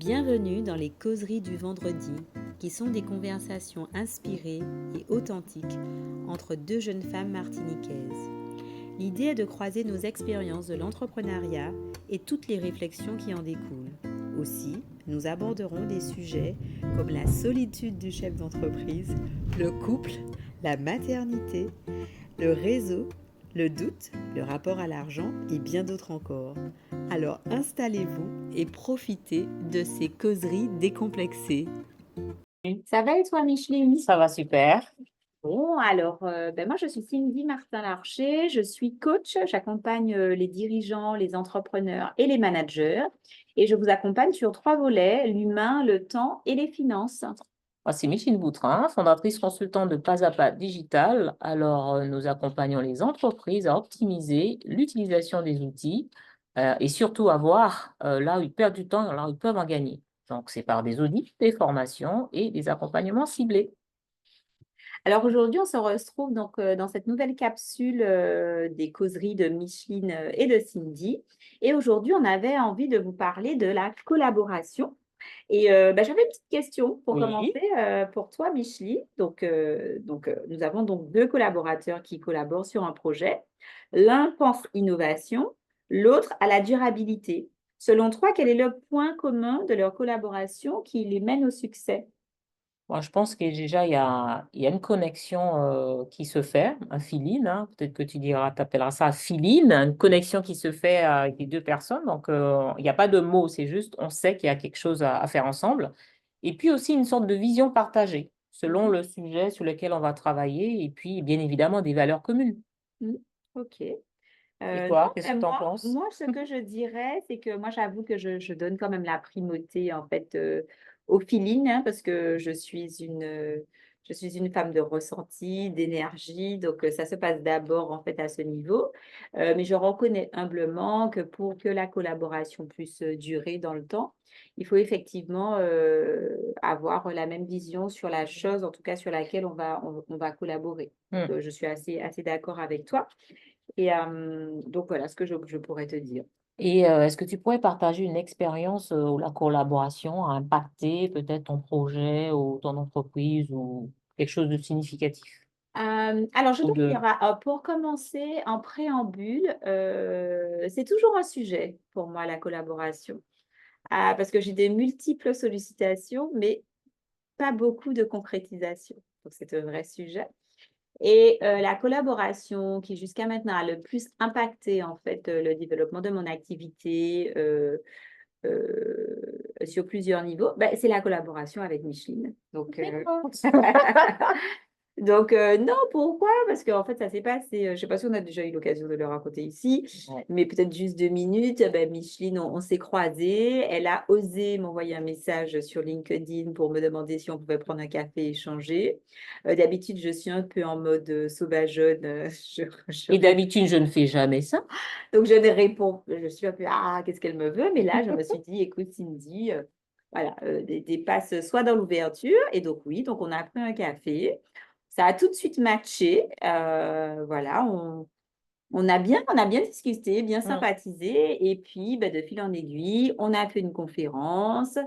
Bienvenue dans les causeries du vendredi, qui sont des conversations inspirées et authentiques entre deux jeunes femmes martiniquaises. L'idée est de croiser nos expériences de l'entrepreneuriat et toutes les réflexions qui en découlent. Aussi, nous aborderons des sujets comme la solitude du chef d'entreprise, le couple, la maternité, le réseau, le doute, le rapport à l'argent et bien d'autres encore. Alors installez-vous et profitez de ces causeries décomplexées. Ça va et toi, Micheline? Ça va super. Bon, alors, moi, je suis Cindy Martin-Larcher, je suis coach, j'accompagne les dirigeants, les entrepreneurs et les managers, et je vous accompagne sur 3 volets, l'humain, le temps et les finances. Moi, c'est Micheline Boutrin, fondatrice consultante de Pas à Pas Digital. Alors, nous accompagnons les entreprises à optimiser l'utilisation des outils et surtout à voir là où ils perdent du temps et là où ils peuvent en gagner. Donc, c'est par des audits, des formations et des accompagnements ciblés. Alors aujourd'hui, on se retrouve donc dans cette nouvelle capsule des causeries de Micheline et de Cindy. Et aujourd'hui, on avait envie de vous parler de la collaboration. Et j'avais une petite question pour Oui. commencer pour toi, Micheline. Nous avons donc 2 collaborateurs qui collaborent sur un projet. L'un pense innovation, l'autre à la durabilité. Selon toi, quel est le point commun de leur collaboration qui les mène au succès? Moi, je pense que déjà, il y a une connexion qui se fait, un feeling, hein. Peut-être que tu appelleras ça feeling, une connexion qui se fait avec les deux personnes. Donc, il n'y a pas de mots, c'est juste, on sait qu'il y a quelque chose à faire ensemble. Et puis aussi une sorte de vision partagée selon Mhm. le sujet sur lequel on va travailler et puis, bien évidemment, des valeurs communes. Mhm. Ok. Et Non, toi, qu'est-ce que tu en penses? moi, ce que je dirais, c'est que moi, j'avoue que je donne quand même la primauté, en fait, au feeling, hein, parce que je suis une femme de ressenti, d'énergie, donc ça se passe d'abord, en fait, à ce niveau. Mais je reconnais humblement que pour que la collaboration puisse durer dans le temps, il faut effectivement avoir la même vision sur la chose, en tout cas sur laquelle on va collaborer. Donc, Hmm. je suis assez d'accord avec toi. Et donc voilà ce que je pourrais te dire. Et est-ce que tu pourrais partager une expérience où la collaboration a impacté peut-être ton projet ou ton entreprise ou quelque chose de significatif? Alors, je Ou dois de... dire, pour commencer, en préambule, c'est toujours un sujet pour moi, la collaboration. Parce que j'ai des multiples sollicitations, mais pas beaucoup de concrétisation. Donc, c'est un vrai sujet. Et la collaboration qui, jusqu'à maintenant, a le plus impacté, en fait, le développement de mon activité sur plusieurs niveaux, c'est la collaboration avec Micheline. Donc, non, pourquoi? Parce qu'en fait, ça s'est passé, je ne sais pas si on a déjà eu l'occasion de le raconter ici, Ouais. mais peut-être juste 2 minutes. Micheline, on s'est croisés. Elle a osé m'envoyer un message sur LinkedIn pour me demander si on pouvait prendre un café et échanger. D'habitude, je suis un peu en mode sauvageonne. Et d'habitude, je ne fais jamais ça. Donc, je ne réponds, je suis un peu, ah, qu'est-ce qu'elle me veut? Mais là, je me suis dit, écoute, Cindy, voilà, des passes soit dans l'ouverture. Et donc, oui, donc on a pris un café. Ça a tout de suite matché. Voilà, on a bien discuté, bien Mm. sympathisé. Et puis, de fil en aiguille, on a fait une conférence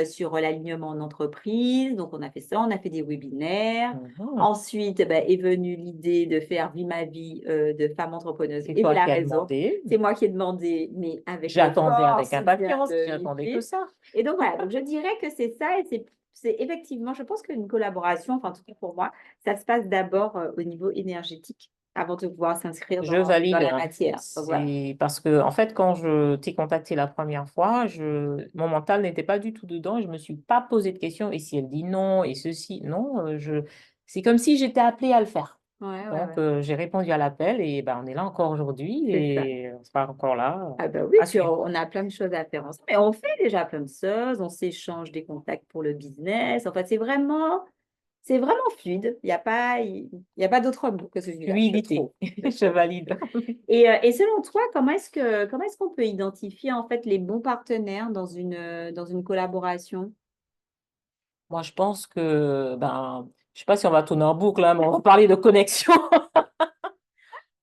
sur l'alignement en entreprise. Donc, on a fait ça, on a fait des webinaires. Mhm. Ensuite, est venue l'idée de faire Vie ma vie de femme entrepreneuse. C'est Et toi voilà qui la as raison. demandé. C'est moi qui ai demandé, mais avec le J'attendais fort avec soutien impatience. de J'attendais que Micheline. ça. Et donc, voilà. Donc, je dirais que c'est ça. Et c'est effectivement, je pense qu'une collaboration, enfin, en tout cas pour moi, ça se passe d'abord au niveau énergétique avant de pouvoir s'inscrire Je dans valide, la hein. matière. Donc, voilà. C'est parce que, en fait, quand je t'ai contacté la première fois, mon mental n'était pas du tout dedans. Je ne me suis pas posé de questions. Et si elle dit non, et ceci, non, c'est comme si j'étais appelée à le faire. Ouais, ouais, Donc, ouais. j'ai répondu à l'appel et ben, on est là encore aujourd'hui C'est ça. et on sera encore là Ah ben oui, à puis suivre. on a plein de choses à faire ensemble. Mais on fait déjà plein de choses, on s'échange des contacts pour le business. En fait, c'est vraiment fluide. Il y a pas d'autre mot que celui-là, je Fluidité, trouve. Je je trouve. valide. Et selon toi, comment est-ce qu'on peut identifier en fait les bons partenaires dans une collaboration? Moi, je pense que, ben, je ne sais pas si on va tourner en boucle, hein, mais on va parler de connexion.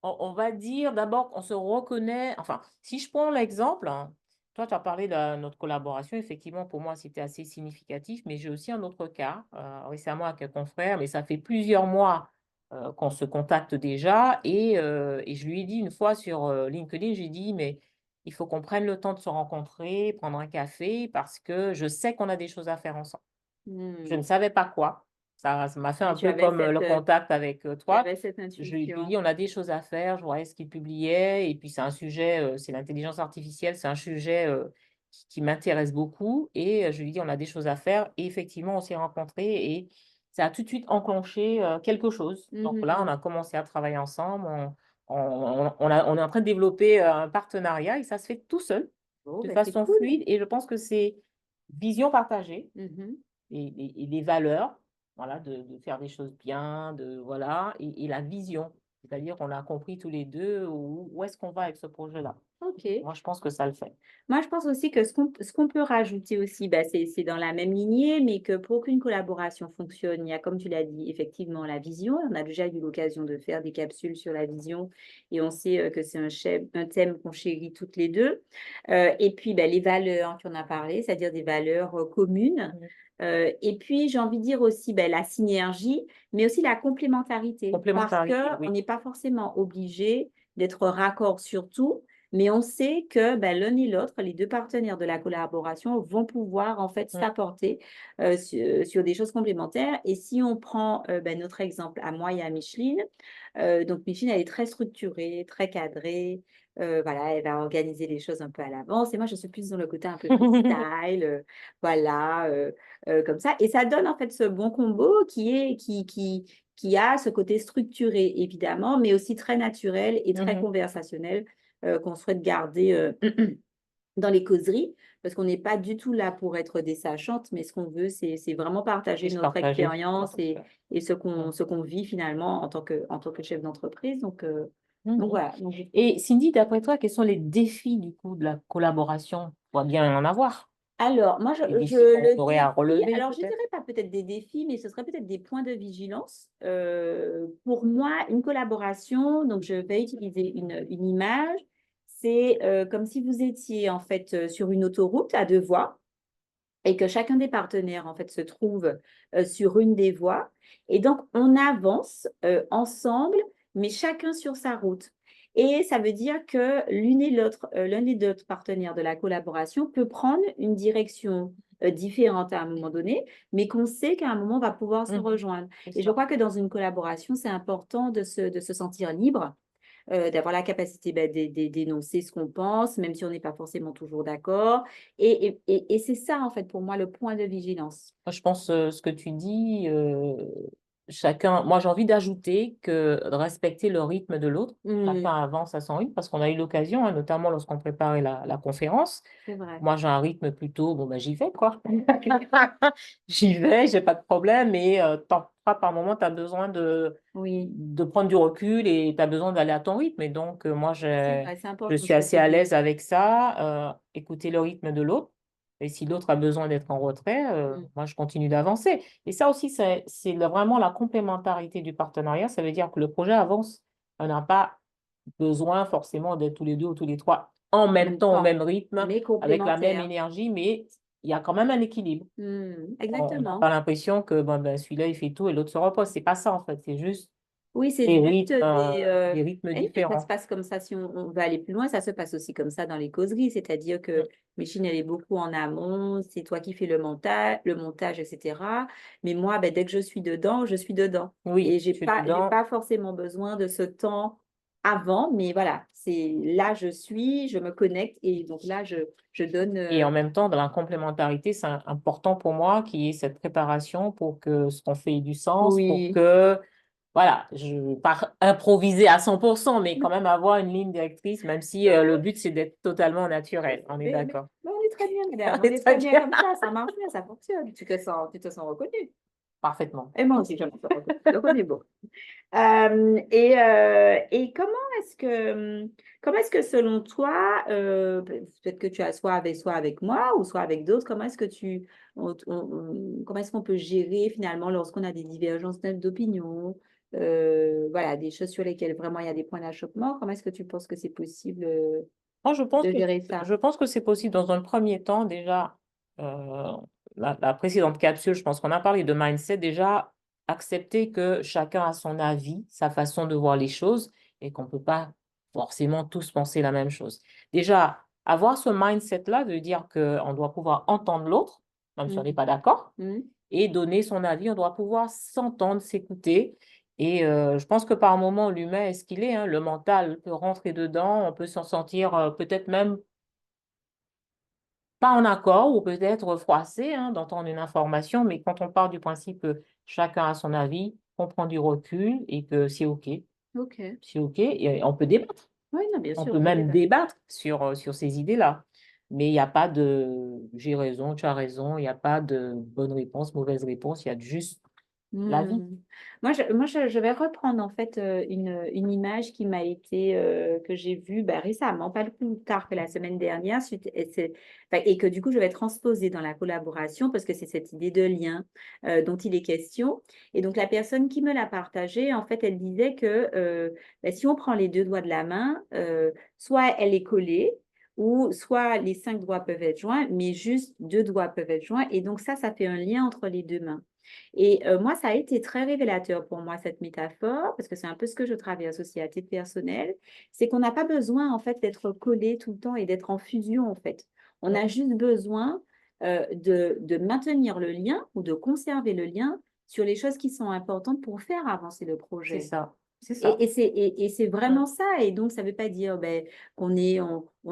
On va dire d'abord qu'on se reconnaît, enfin, si je prends l'exemple, hein, Toi, tu as parlé de notre collaboration. Effectivement, pour moi, c'était assez significatif, mais j'ai aussi un autre cas récemment avec un confrère, mais ça fait plusieurs mois qu'on se contacte déjà. Et je lui ai dit une fois sur LinkedIn, j'ai dit, mais il faut qu'on prenne le temps de se rencontrer, prendre un café, parce que je sais qu'on a des choses à faire ensemble. Je ne Hmm. savais pas quoi. Ça m'a fait Mais un peu comme le contact avec tu toi. avais cette Je lui ai intuition. dit, on a des choses à faire. Je voyais ce qu'il publiait. Et puis, c'est un sujet, c'est l'intelligence artificielle. C'est un sujet qui m'intéresse beaucoup. Et je lui ai dit, on a des choses à faire. Et effectivement, on s'est rencontrés et ça a tout de suite enclenché quelque chose. Donc là, on Mhm. a commencé à travailler ensemble. On est en train de développer un partenariat et ça se fait tout seul, Oh, de ben c'est façon cool. fluide. Et je pense que c'est vision partagée Mhm. et les valeurs, voilà, de faire des choses bien, voilà, et la vision. C'est-à-dire qu'on a compris tous les deux où est-ce qu'on va avec ce projet-là. Ok. Moi, je pense que ça le fait. Moi, je pense aussi que ce qu'on peut rajouter aussi, bah, c'est dans la même lignée, mais que pour qu'une collaboration fonctionne, il y a, comme tu l'as dit, effectivement la vision. On a déjà eu l'occasion de faire des capsules sur la vision et on sait que c'est un thème qu'on chérit toutes les deux. Et puis, bah, les valeurs, tu en as parlé, c'est-à-dire des valeurs communes. Mhm. Et puis, j'ai envie de dire aussi bah, la synergie, mais aussi la complémentarité, parce Complémentarité, qu'on oui. n'est pas forcément obligé d'être raccord sur tout. Mais on sait que ben, l'un et l'autre, les deux partenaires de la collaboration, vont pouvoir en fait Mm. s'apporter sur des choses complémentaires. Et si on prend ben, notre exemple à moi et à Micheline, donc Micheline, elle est très structurée, très cadrée. Voilà, elle va organiser les choses un peu à l'avance. Et moi, je suis plus dans le côté un peu freestyle, voilà, comme ça. Et ça donne en fait ce bon combo qui a ce côté structuré, évidemment, mais aussi très naturel et très Mhm. conversationnel qu'on souhaite garder dans les causeries, parce qu'on n'est pas du tout là pour être des sachantes, mais ce qu'on veut, c'est vraiment partager Puisse notre partager. expérience et ce Mm. qu'on vit finalement en tant que chef d'entreprise. Donc Mhm. voilà. Donc, Et Cindy, d'après toi, quels sont les défis du coup de la collaboration? Il doit bien en avoir. alors, moi, Les je défis qu'on le aurait à défie. relever, Alors, je peut-être? dirais pas peut-être des défis, mais ce serait peut-être des points de vigilance. Pour moi, une collaboration, donc je vais utiliser une image. C'est comme si vous étiez en fait sur une autoroute à deux voies et que chacun des partenaires en fait se trouve sur une des voies. Et donc, on avance ensemble, mais chacun sur sa route. Et ça veut dire que l'un des deux partenaires de la collaboration peut prendre une direction différente à un moment donné, mais qu'on sait qu'à un moment, on va pouvoir se Mhm. rejoindre. C'est Et je ça. crois que dans une collaboration, c'est important de se sentir libre d'avoir la capacité d'énoncer ce qu'on pense, même si on n'est pas forcément toujours d'accord. Et c'est ça, en fait, pour moi, le point de vigilance. Moi, je pense ce que tu dis, chacun. Moi, j'ai envie d'ajouter que de respecter le rythme de l'autre. Chacun Hmm, avance à son rythme parce qu'on a eu l'occasion, hein, notamment lorsqu'on préparait la conférence. c'est vrai. Moi, j'ai un rythme plutôt, bon, ben, j'y vais, quoi. J'y vais, j'ai pas de problème. Et parfois, par moment, tu as besoin Oui, de prendre du recul et tu as besoin d'aller à ton rythme. Et donc, moi, c'est vrai, c'est je important suis ce que assez tu à dis. l'aise avec ça, écouter le rythme de l'autre. Et si l'autre a besoin d'être en retrait, Hmm, moi, je continue d'avancer. Et ça aussi, vraiment la complémentarité du partenariat. Ça veut dire que le projet avance. On n'a pas besoin forcément d'être tous les deux ou tous les trois en en même même temps, au temps, même rythme, mais avec la même complémentaires. énergie, mais il y a quand même un équilibre. On n'a pas Exactement. l'impression que celui-là, il fait tout et l'autre se repose. C'est pas ça, en fait. C'est juste Oui, c'est juste des rythmes et mais ça se différents. passe comme ça. Si on veut aller plus loin, ça se passe aussi comme ça dans les causeries. C'est-à-dire Mm. que Micheline, elle est beaucoup en amont. C'est toi qui fais le montage, etc. Mais moi, ben, dès que je suis dedans, je suis dedans. Et Oui, j'ai je suis pas, j'ai dedans. pas forcément besoin de ce temps avant. Mais voilà, c'est là, je me connecte. Et donc là, je donne. Et en même temps, dans la complémentarité, c'est important pour moi qu'il y ait cette préparation pour que ce qu'on fait ait du sens, pour Oui. que, voilà, je ne vais pas improviser à 100%, mais quand même avoir une ligne directrice, même si le but, c'est d'être totalement naturel. On est d'accord. Mais on est très bien, On madame. On est est très très bien bien. comme ça marche bien, ça fonctionne. Tu te sens reconnu. Parfaitement. Et moi aussi, je me sens reconnue. Donc, on est bon. Et comment est-ce que selon toi, peut-être que tu as soit avec moi ou soit avec d'autres, comment est-ce qu'on peut gérer finalement lorsqu'on a des divergences d'opinion, voilà, des choses sur lesquelles vraiment il y a des points d'achoppement, comment est-ce que tu penses que c'est possible? Moi, je pense de que, gérer ça? je pense que c'est possible dans un premier temps, déjà, euh, la précédente capsule, je pense qu'on a parlé de mindset, déjà, accepter que chacun a son avis, sa façon de voir les choses et qu'on ne peut pas forcément tous penser la même chose. Déjà, avoir ce mindset-là de dire qu'on doit pouvoir entendre l'autre, même si on Mm. n'est pas d'accord, Mm. et donner son avis, on doit pouvoir s'entendre, s'écouter. Et je pense que par moment, l'humain est ce qu'il est, hein, le mental peut rentrer dedans, on peut s'en sentir peut-être même pas en accord ou peut-être froissé d'entendre une information, mais quand on part du principe que chacun a son avis, on prend du recul et que Ok. c'est OK, et on peut débattre. Oui, non, bien On sûr, peut on peut même débattre. débattre sur ces idées-là. Mais il n'y a pas de j'ai raison, tu as raison, il n'y a pas de bonne réponse, mauvaise réponse, il y a juste la vie. Hmm. Je vais reprendre en fait une image qui m'a été que j'ai vue bah, récemment, pas plus tard que la semaine dernière, et que du coup je vais transposer dans la collaboration parce que c'est cette idée de lien dont il est question. Et donc la personne qui me l'a partagé, en fait, elle disait que bah, si on prend les deux doigts de la main, soit elle est collée. Ou soit les cinq doigts peuvent être joints, mais juste deux doigts peuvent être joints. Et donc ça fait un lien entre les deux mains. Et moi, ça a été très révélateur pour moi, cette métaphore, parce que c'est un peu ce que je traverse aussi à titre personnel, c'est qu'on n'a pas besoin, en fait, d'être collé tout le temps et d'être en fusion, en fait. On a juste besoin de maintenir le lien ou de conserver le lien sur les choses qui sont importantes pour faire avancer le C'est projet. ça, c'est Et, ça. et c'est et c'est Mm. vraiment ça. Et donc, ça ne veut pas dire ben, on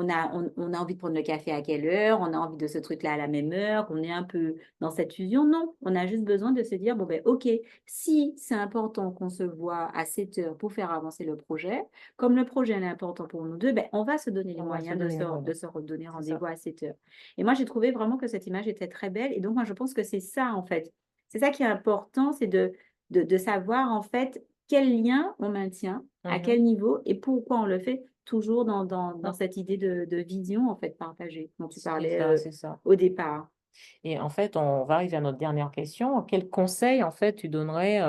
a envie de prendre le café à quelle heure, on a envie de ce truc-là à la même heure, qu'on est un peu dans cette fusion. Non, on a juste besoin de se dire, bon, ben, OK, si c'est important qu'on se voit à 7 heures pour faire avancer le projet, comme le projet est important pour nous deux, ben, on va se donner les On va se moyens de donner se, les de moyens. se redonner C'est ça. rendez-vous à 7 heures. Et moi, j'ai trouvé vraiment que cette image était très belle. Et donc, moi, je pense que c'est ça, en fait. C'est ça qui est important, c'est de savoir, en fait, quel lien on maintient, à Mhm. quel niveau et pourquoi on le fait, toujours dans Mm. cette idée de vision en fait partagée dont tu C'est parlais ça, c'est ça. au départ. Et en fait, on va arriver à notre dernière question. Quel conseil, en fait, tu donnerais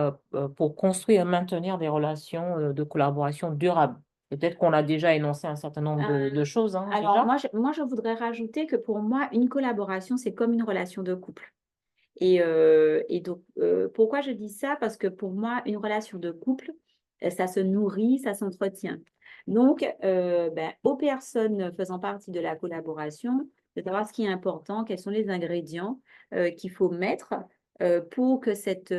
pour construire et maintenir des relations de collaboration durables? Peut-être qu'on a déjà énoncé un certain nombre Euh, de choses, alors déjà. moi, je voudrais rajouter que pour moi, une collaboration, c'est comme une relation de couple. Et donc, pourquoi je dis ça? Parce que pour moi, une relation de couple, ça se nourrit, ça s'entretient. Donc, ben, aux personnes faisant partie de la collaboration, de savoir ce qui est important, quels sont les ingrédients qu'il faut mettre pour que cette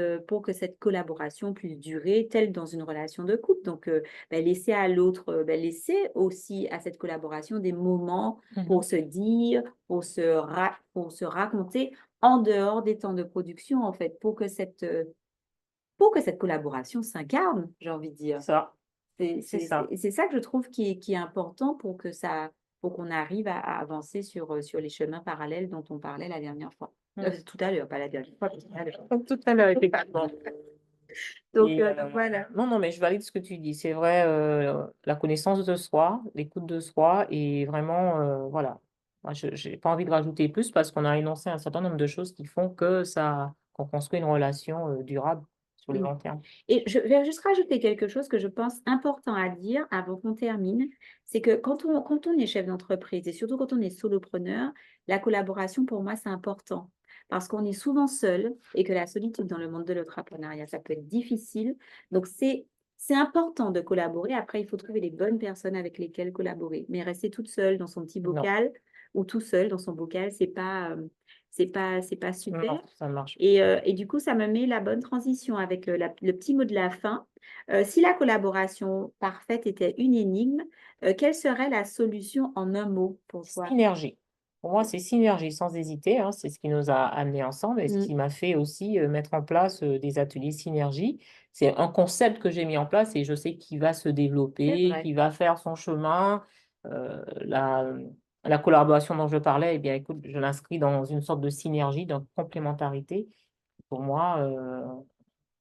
collaboration puisse durer, telle dans une relation de couple. Donc, ben, laisser à l'autre, ben, laisser aussi à cette collaboration des moments pour Mhm. se dire, pour se raconter en dehors des temps de production, en fait, pour que cette collaboration s'incarne, j'ai envie de dire. Ça, C'est c'est c'est- ça. c'est ça que je trouve qui est important pour qu'on arrive à avancer sur les chemins parallèles dont on parlait la dernière fois. Mm. Tout à l'heure, pas la dernière fois, tout à l'heure. Comme tout à l'heure, effectivement. Donc, Et voilà. non, non, mais je valide ce que tu dis. C'est vrai, la connaissance de soi, l'écoute de soi, et vraiment, voilà. Moi, je n'ai pas envie de rajouter plus parce qu'on a énoncé un certain nombre de choses qui font qu'on construit une relation durable sur le Mm. long terme. Et je vais juste rajouter quelque chose que je pense important à dire avant qu'on termine, c'est que quand on est chef d'entreprise et surtout quand on est solopreneur, la collaboration pour moi c'est important parce qu'on est souvent seul et que la solitude dans le monde de l'entrepreneuriat, ça peut être difficile. Donc c'est important de collaborer. Après, il faut trouver les bonnes personnes avec lesquelles collaborer. Mais rester toute seule dans son petit Non, bocal ou tout seul dans son bocal, c'est pas non, super. ça ne marche Et du coup, ça me met la bonne transition avec le petit mot de la fin. Si la collaboration parfaite était une énigme, quelle serait la solution en un mot pour pas. toi? Synergie. Pour moi, c'est synergie sans hésiter, c'est ce qui nous a amenés ensemble et ce Mm, qui m'a fait aussi mettre en place des ateliers synergie. C'est un concept que j'ai mis en place et je sais qu'il va se c'est développer, vrai. qu'il va faire son chemin. La collaboration dont je parlais, eh bien, écoute, je l'inscris dans une sorte de synergie, de complémentarité. Pour moi, euh,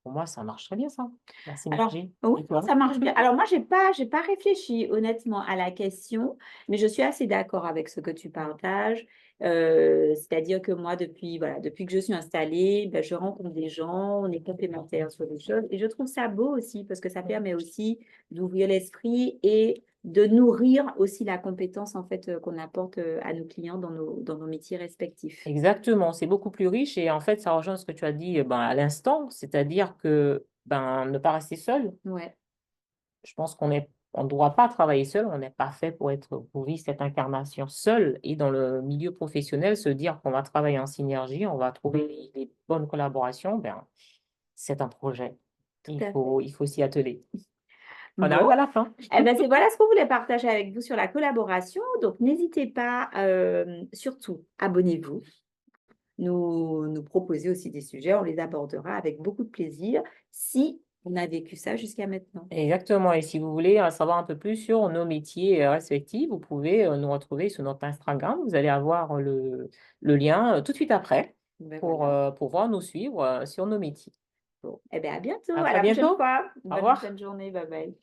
pour moi, ça marche très bien, ça, la Alors, synergie. oui, Et toi? ça marche bien. Alors, moi, j'ai pas réfléchi honnêtement à la question, mais je suis assez d'accord avec ce que tu partages. C'est-à-dire que moi, depuis que je suis installée, ben, je rencontre des gens, on est complémentaires sur des choses. Et je trouve ça beau aussi, parce que ça Mhm. permet aussi d'ouvrir l'esprit et de nourrir aussi la compétence en fait qu'on apporte à nos clients dans nos métiers respectifs. Exactement, c'est beaucoup plus riche et en fait, ça rejoint ce que tu as dit ben, à l'instant, c'est-à-dire que ben, ne pas rester seul. Ouais, Je pense on ne doit pas travailler seul, on n'est pas fait pour vivre cette incarnation seul et dans le milieu professionnel, se dire qu'on va travailler en synergie, on va trouver les bonnes collaborations, ben, c'est un projet. tout à fait. Il faut s'y atteler. On arrive à Bon, la fin. eh ben c'est voilà ce qu'on voulait partager avec vous sur la collaboration. Donc n'hésitez pas, surtout, abonnez-vous. Nous proposer aussi des sujets, on les abordera avec beaucoup de plaisir si on a vécu ça jusqu'à maintenant. Exactement. Et si vous voulez en savoir un peu plus sur nos métiers respectifs, vous pouvez nous retrouver sur notre Instagram. Vous allez avoir le lien tout de suite après Ben voilà. pour voir nous suivre sur nos métiers. Bon, eh bien à bientôt, À à très la prochaine bientôt. fois. Au Bonne fin revoir. de journée, bye bye.